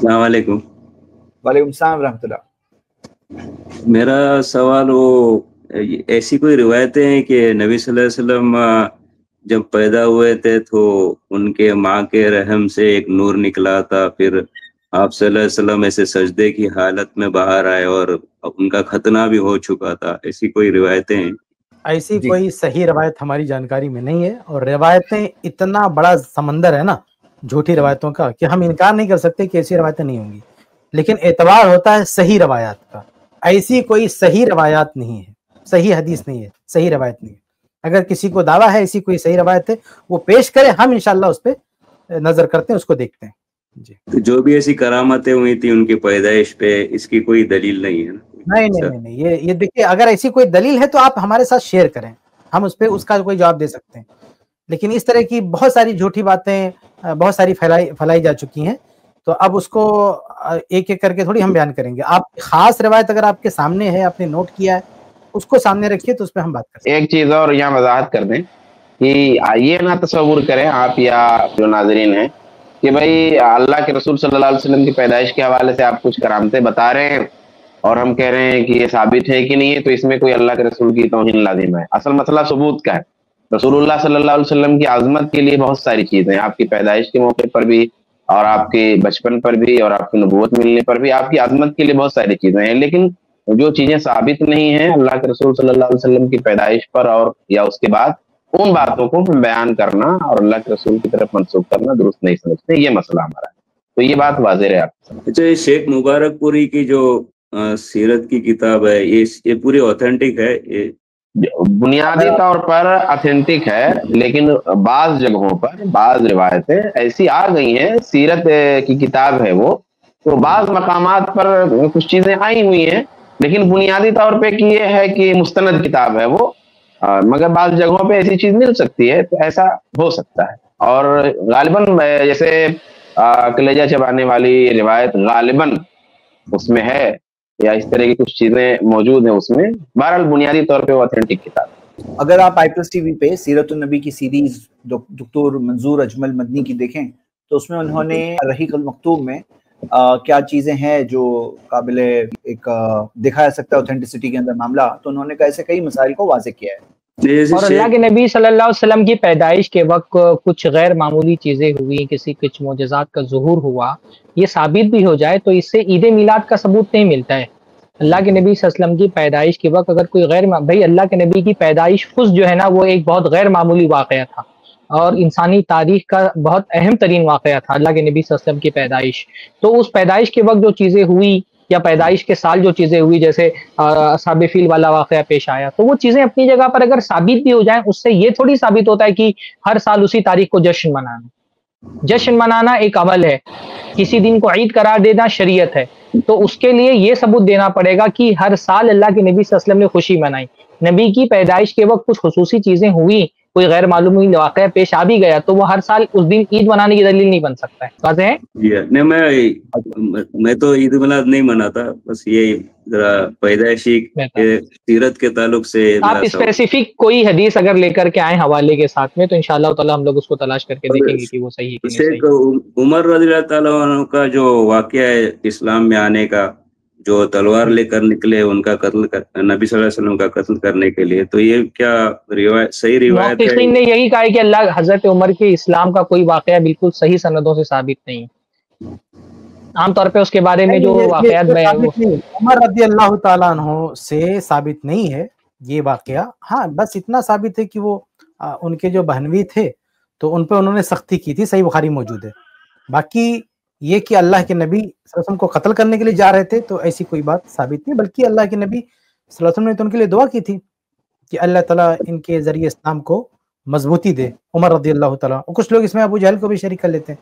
अस्सलाम वालेकुम। वालेकुम सलाम रहमतुल्लाह। मेरा सवाल ऐसी कोई रिवायतें हैं कि नबी सल्लल्लाहु अलैहि वसल्लम जब पैदा हुए थे तो उनके माँ के रहम से एक नूर निकला था, फिर आप सल्लल्लाहु अलैहि वसल्लम ऐसे सजदे की हालत में बाहर आए और उनका खतना भी हो चुका था, ऐसी कोई रिवायतें हैं? ऐसी कोई सही रवायत हमारी जानकारी में नहीं है, और रिवायतें इतना बड़ा समंदर है ना झूठी रवायतों का कि हम इनकार नहीं कर सकते कि ऐसी रवायतें नहीं होंगी, लेकिन एतबार होता है सही रवायात का। ऐसी कोई सही रवायात नहीं है, सही हदीस नहीं है, सही रवायत नहीं है। अगर किसी को दावा है ऐसी कोई सही रवायत है वो पेश करे, हम इंशाल्लाह उस पर नजर करते हैं, उसको देखते हैं जी। तो जो भी ऐसी करामतें हुई थी उनकी पैदाइश पे, इसकी कोई दलील नहीं है ना? नहीं, ये देखिए, अगर ऐसी कोई दलील है तो आप हमारे साथ शेयर करें, हम उस पर उसका कोई जवाब दे सकते हैं। लेकिन इस तरह की बहुत सारी झूठी बातें बहुत सारी फैलाई जा चुकी हैं, तो अब उसको एक एक करके थोड़ी हम बयान करेंगे। आप खास रिवायत अगर आपके सामने है, आपने नोट किया है, उसको सामने रखिए तो उस पर हम बात कर सकते हैं। एक चीज और यहाँ वजाहत कर दें कि ये ना तस्वुर करें आप या जो नाजरीन हैं कि भाई अल्लाह के रसूल सल्लल्लाहु अलैहि वसल्लम की पैदाइश के हवाले से आप कुछ करामतें बता रहे हैं और हम कह रहे हैं कि ये साबित है कि नहीं है, तो इसमें कोई अल्लाह के रसूल की तौहीन लाजिम है। असल मसला सबूत का है। रसूलुल्लाह सल्लल्लाहु अलैहि वसल्लम की आजमत के लिए बहुत सारी चीजें, आपकी पैदाइश के मौके पर भी और आपके बचपन पर भी और आपकी नबूवत मिलने पर भी आपकी आजमत के लिए बहुत सारी चीजें हैं, लेकिन जो चीजें साबित नहीं है अल्लाह के रसूल सल्लल्लाहु अलैहि वसल्लम की पैदाइश पर और या उसके बाद, उन बातों को बयान करना और अल्लाह के रसूल की तरफ मंसूब करना दुरुस्त नहीं समझते। ये मसला हमारा है, तो ये बात वाज़ेह है आपके सामने। अच्छा, ये शेख मुबारकपुरी की जो सीरत की किताब है, ये पूरी ऑथेंटिक है? ये बुनियादी तौर पर ऑथेंटिक है, लेकिन बाज जगहों पर बाज रिवायतें ऐसी आ गई हैं, सीरत की किताब है वो, तो बाज मकामात पर कुछ चीजें आई हुई हैं, लेकिन बुनियादी तौर पे कि ये है कि मुस्तनद किताब है वो, मगर बाज जगहों पे ऐसी चीज मिल सकती है, तो ऐसा हो सकता है। और गालिबन जैसे कलेजा चबाने वाली रिवायत गालिबन उसमें है, या इस तरह की कुछ चीजें मौजूद हैं उसमें। बहरहाल बुनियादी तौर पे वो ऑथेंटिक किताब है। अगर आप आई+ टीवी पे सीरतुन नबी की सीरीज डॉक्टर मंजूर अजमल मदनी की देखें तो उसमें उन्होंने रहीक अल मकतूम में क्या चीजें हैं जो काबिल एक देखा जा सकता है ऑथेंटिसिटी के अंदर मामला, तो उन्होंने कैसे कई मसाइल को वाज़ेह किया है। और अल्लाह के नबी सल्लल्लाहु अलैहि वसल्लम की पैदाइश के वक्त कुछ गैर मामूली चीज़ें हुई, किसी कुछ मोजज़ात का ज़ुहूर हुआ, ये साबित भी हो जाए तो इससे ईद मिलाद का सबूत नहीं मिलता है। अल्लाह के नबी सल्लल्लाहु अलैहि वसल्लम की पैदाइश के वक्त अगर कोई भाई अल्लाह के नबी की पैदाइश खुद जो है ना वो एक बहुत गैर मामूली वाक़या था और इंसानी तारीख का बहुत अहम तरीन वाक़या था अल्लाह के नबी सल्लल्लाहु अलैहि वसल्लम की पैदाइश। तो उस पैदाइश के वक्त जो चीज़ें हुई या पैदाइश के साल जो चीज़ें हुई, जैसे असहाबे फील वाला वाक़या पेश आया, तो वो चीज़ें अपनी जगह पर अगर साबित भी हो जाएं, उससे ये थोड़ी साबित होता है कि हर साल उसी तारीख को जश्न मनाना। जश्न मनाना एक अमल है, किसी दिन को ईद करार देना शरीयत है, तो उसके लिए ये सबूत देना पड़ेगा कि हर साल अल्लाह के नबी सल्लल्लाहु अलैहि वसल्लम ने खुशी मनाई। नबी की पैदाइश के वक्त कुछ खुसूसी चीज़ें हुई, कोई गैर मालूमी वाक़या पेश आ भी गया, तो वो हर साल उस दिन ईद मनाने की दलील नहीं बन सकता है। वाज़ेह है? नहीं, मैं तो ईद मिलाद नहीं मनाता, बस ये जरा पैदाइशी सीरत के ताल्लुक से आप स्पेसिफिक कोई हदीस अगर लेकर के आए हवाले के साथ में, तो इंशाअल्लाह ताला हम लोग उसको तलाश करके देखेंगे कि वो सही है कि नहीं सही। उमर रज़ियल्लाहु ताला अन्हु का जो वाक़या है इस्लाम में आने का, जो तलवार लेकर निकले उनका कत्ल नबी सल्लल्लाहु अलैहि वसल्लम का कत्ल करने के लिए, तो ये क्या सही रिवायत है? ने यही कहा है कि अल्लाह हजरत उमर के इस्लाम का कोई वाक़या बिल्कुल सही सनदों से साबित नहीं। आमतौर पे उसके बारे में जो वाक़यात उमर रज़ियल्लाहु ताला अन्हु से साबित नहीं है ये वाक़या। हाँ, बस इतना साबित है कि वो उनके जो बहनवी थे तो उन पर उन्होंने सख्ती की थी, सही बुखारी मौजूद है। बाकी ये कि अल्लाह के नबी सल्लल्लाहु अलैहि वसल्लम को कत्ल करने के लिए जा रहे थे, तो ऐसी कोई बात साबित नहीं, बल्कि अल्लाह के नबी सल्लल्लाहु अलैहि वसल्लम ने तो उनके लिए दुआ की थी कि अल्लाह ताला इनके जरिए इस्लाम को मजबूती दे। उमर रज़ियल्लाहु ताला, और कुछ लोग इसमें अबू जहल को भी शरीक कर लेते हैं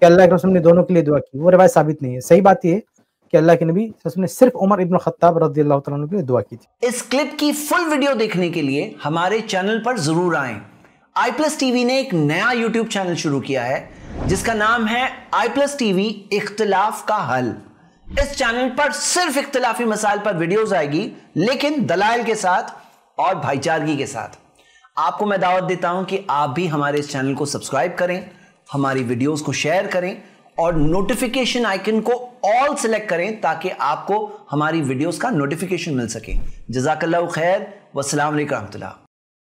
कि अल्लाह के रसूल ने दोनों के लिए दुआ की, वो रिवायत साबित नहीं है। सही बात ये कि अल्लाह के नबी सल्लल्लाहु अलैहि वसल्लम ने सिर्फ उमर इब्न खत्ताब रज़ियल्लाहु ताला के लिए दुआ की थी। इस क्लिप की फुल वीडियो देखने के लिए हमारे चैनल पर जरूर आएं। आई+ टीवी ने एक नया यूट्यूब चैनल शुरू किया है जिसका नाम है आई+ टीवी इख्तिलाफ का हल। इस चैनल पर सिर्फ इख्तिलाफी मसाइल पर वीडियोस आएगी, लेकिन दलाइल के साथ और भाईचारगी के साथ। आपको मैं दावत देता हूं कि आप भी हमारे इस चैनल को सब्सक्राइब करें, हमारी वीडियोस को शेयर करें اور نوٹیفیکیشن آئیکن کو آل سلیکٹ کریں تاکہ آپ کو ہماری ویڈیوز کا نوٹیفیکیشن مل سکے. جزاک اللہ خیر، والسلام علیکم ورحمۃ اللہ.